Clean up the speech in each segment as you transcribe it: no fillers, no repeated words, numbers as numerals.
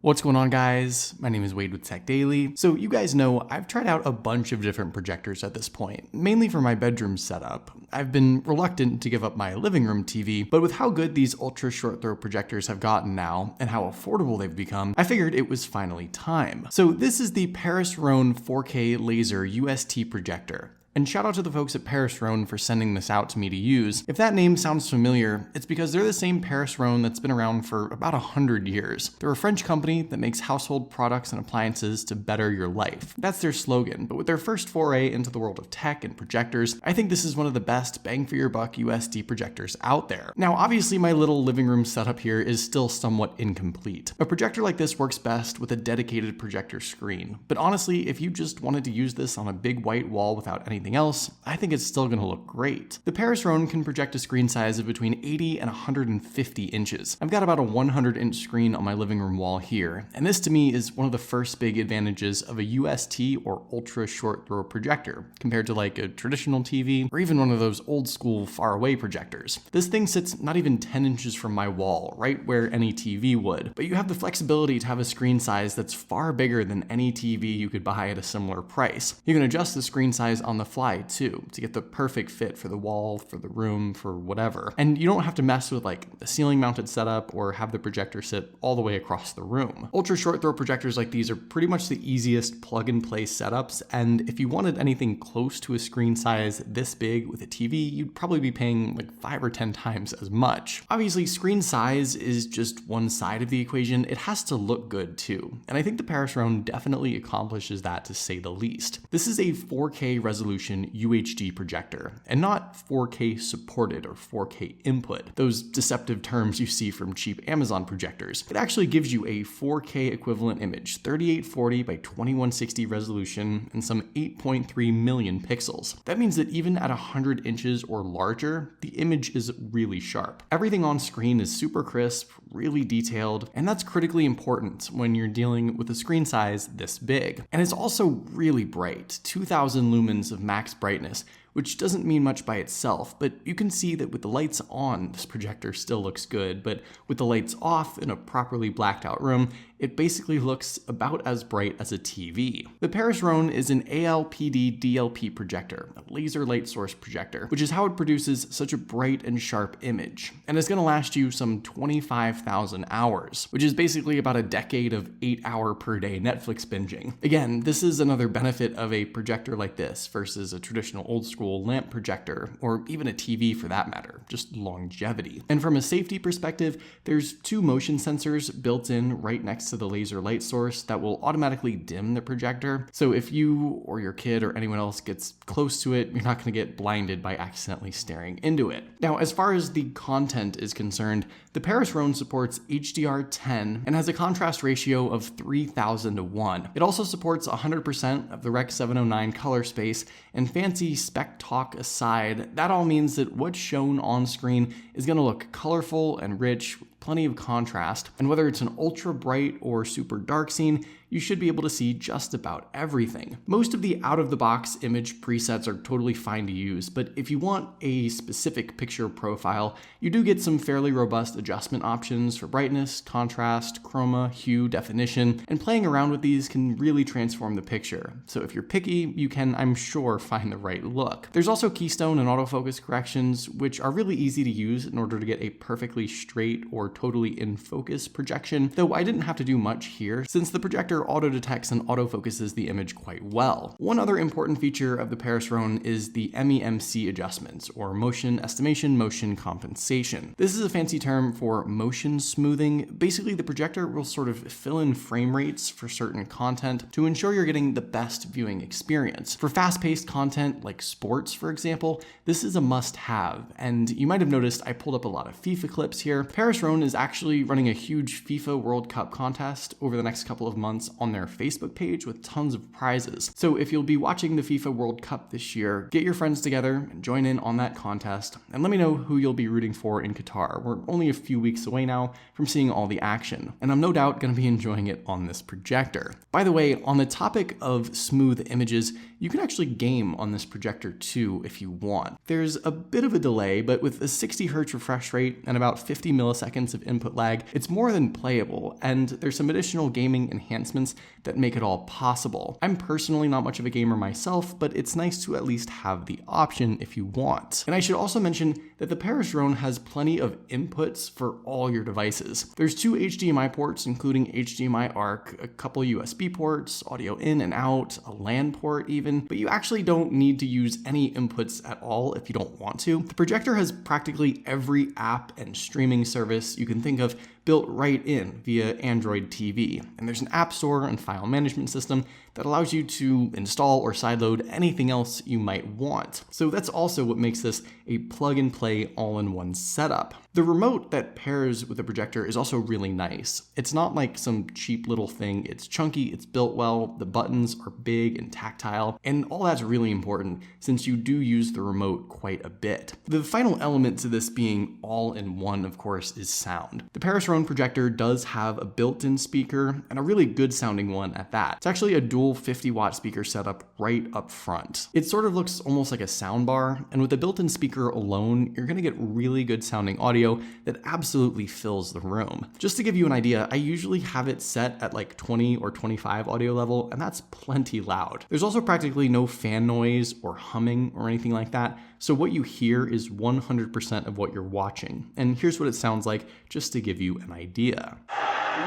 What's going on, guys? My name is Wade with Tech Daily. So you guys know I've tried out a bunch of different projectors at this point, mainly for my bedroom setup. I've been reluctant to give up my living room TV, but with how good these ultra short throw projectors have gotten now and how affordable they've become, I figured it was finally time. So this is the Paris Rhone 4K laser UST projector. And shout out to the folks at Paris Rhone for sending this out to me to use. If that name sounds familiar, it's because they're the same Paris Rhone that's been around for about 100 years. They're a French company that makes household products and appliances to better your life. That's their slogan, but with their first foray into the world of tech and projectors, I think this is one of the best bang for your buck UST projectors out there. Now, obviously my little living room setup here is still somewhat incomplete. A projector like this works best with a dedicated projector screen, but honestly, if you just wanted to use this on a big white wall without anything else, I think it's still going to look great. The Paris Rhone can project a screen size of between 80 and 150 inches. I've got about a 100-inch screen on my living room wall here, and this to me is one of the first big advantages of a UST or ultra short throw projector compared to like a traditional TV or even one of those old school far away projectors. This thing sits not even 10 inches from my wall, right where any TV would, but you have the flexibility to have a screen size that's far bigger than any TV you could buy at a similar price. You can adjust the screen size on the fly too, to get the perfect fit for the wall, for the room, for whatever. And you don't have to mess with like a ceiling mounted setup or have the projector sit all the way across the room. Ultra short throw projectors like these are pretty much the easiest plug and play setups, and if you wanted anything close to a screen size this big with a TV, you'd probably be paying like 5 or 10 times as much. Obviously, screen size is just one side of the equation. It has to look good too, and I think the Paris Rhone definitely accomplishes that, to say the least. This is a 4K resolution UHD projector, and not 4K supported or 4K input, those deceptive terms you see from cheap Amazon projectors. It actually gives you a 4K equivalent image, 3840 by 2160 resolution and some 8.3 million pixels. That means that even at 100 inches or larger, the image is really sharp. Everything on screen is super crisp, really detailed, and that's critically important when you're dealing with a screen size this big. And it's also really bright, 2000 lumens of max brightness, which doesn't mean much by itself, but you can see that with the lights on, this projector still looks good, but with the lights off in a properly blacked out room, it basically looks about as bright as a TV. The Paris Rhone is an ALPD DLP projector, a laser light source projector, which is how it produces such a bright and sharp image, and it's gonna last you some 25,000 hours, which is basically about a decade of 8-hour per day Netflix binging. Again, this is another benefit of a projector like this versus a traditional old school lamp projector, or even a TV for that matter, just longevity. And from a safety perspective, there's 2 motion sensors built in right next to the laser light source that will automatically dim the projector. So if you or your kid or anyone else gets close to it, you're not gonna get blinded by accidentally staring into it. Now, as far as the content is concerned, the Paris Rhone supports HDR10 and has a contrast ratio of 3000 to 1. It also supports 100% of the Rec. 709 color space, and fancy spec talk aside, that all means that what's shown on screen is going to look colorful and rich, plenty of contrast, and whether it's an ultra bright or super dark scene, you should be able to see just about everything. Most of the out-of-the-box image presets are totally fine to use, but if you want a specific picture profile, you do get some fairly robust adjustment options for brightness, contrast, chroma, hue, definition, and playing around with these can really transform the picture. So if you're picky, you can, I'm sure, find the right look. There's also keystone and autofocus corrections, which are really easy to use in order to get a perfectly straight or totally in focus projection, though I didn't have to do much here since the projector auto detects and autofocuses the image quite well. One other important feature of the Paris Rhone is the MEMC adjustments, or motion estimation, motion compensation. This is a fancy term for motion smoothing. Basically, the projector will sort of fill in frame rates for certain content to ensure you're getting the best viewing experience. For fast-paced content like sports, for example, this is a must-have, and you might have noticed I pulled up a lot of FIFA clips here. Paris Rhone is actually running a huge FIFA World Cup contest over the next couple of months response on their Facebook page with tons of prizes. So if you'll be watching the FIFA World Cup this year, get your friends together and join in on that contest, and let me know who you'll be rooting for in Qatar. We're only a few weeks away now from seeing all the action, and I'm no doubt going to be enjoying it on this projector. By the way, on the topic of smooth images, you can actually game on this projector too if you want. There's a bit of a delay, but with a 60 Hz refresh rate and about 50 milliseconds of input lag, it's more than playable, and there's some additional gaming enhancements that make it all possible. I'm personally not much of a gamer myself, but it's nice to at least have the option if you want. And I should also mention that the Paris Rhone has plenty of inputs for all your devices. There's 2 HDMI ports, including HDMI ARC, a couple USB ports, audio in and out, a LAN port even, but you actually don't need to use any inputs at all if you don't want to. The projector has practically every app and streaming service you can think of built right in via Android TV. And there's an app store and file management system that allows you to install or sideload anything else you might want. So that's also what makes this a plug and play all-in-one setup. The remote that pairs with the projector is also really nice. It's not like some cheap little thing. It's chunky, it's built well, the buttons are big and tactile, and all that's really important since you do use the remote quite a bit. The final element to this being all-in-one, of course, is sound. The Paris Rhone projector does have a built-in speaker, and a really good sounding one at that. It's actually a dual 50-watt speaker setup right up front. It sort of looks almost like a soundbar, and with the built-in speaker alone, you're gonna get really good sounding audio that absolutely fills the room. Just to give you an idea, I usually have it set at like 20 or 25 audio level, and that's plenty loud. There's also practically no fan noise or humming or anything like that, so what you hear is 100% of what you're watching. And here's what it sounds like, just to give you an idea.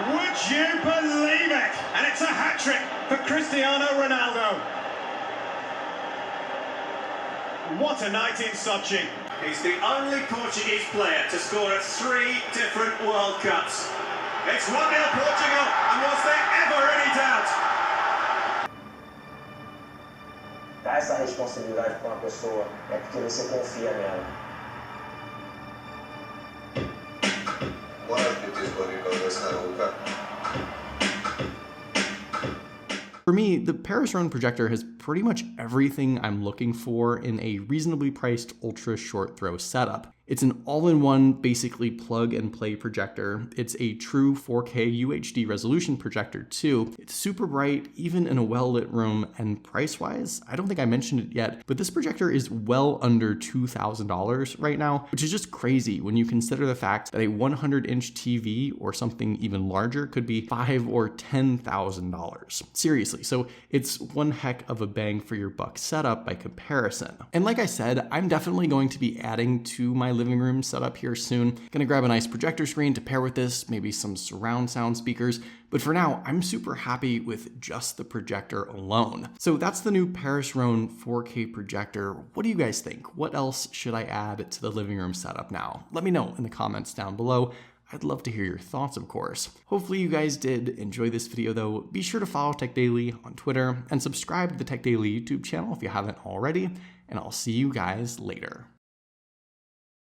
Would you believe it? And it's a hat-trick for Cristiano Ronaldo. What a night in Sochi. He's the only Portuguese player to score at 3 different World Cups. It's 1-0 Portugal, and was there ever any doubt? Dar essa responsabilidade para uma pessoa é porque você confia nela. For me, the Paris Rhone projector has pretty much everything I'm looking for in a reasonably priced ultra short throw setup. It's an all-in-one, basically plug-and-play projector. It's a true 4K UHD resolution projector too. It's super bright, even in a well-lit room, and price-wise, I don't think I mentioned it yet, but this projector is well under $2,000 right now, which is just crazy when you consider the fact that a 100-inch TV or something even larger could be $5,000 or $10,000. Seriously, so it's one heck of a bang for your buck setup by comparison. And like I said, I'm definitely going to be adding to my living room setup here soon. Gonna grab a nice projector screen to pair with this, maybe some surround sound speakers, but for now, I'm super happy with just the projector alone. So that's the new Paris Rhone 4K projector. What do you guys think? What else should I add to the living room setup now? Let me know in the comments down below. I'd love to hear your thoughts, of course. Hopefully you guys did enjoy this video though. Be sure to follow Tech Daily on Twitter and subscribe to the Tech Daily YouTube channel if you haven't already, and I'll see you guys later.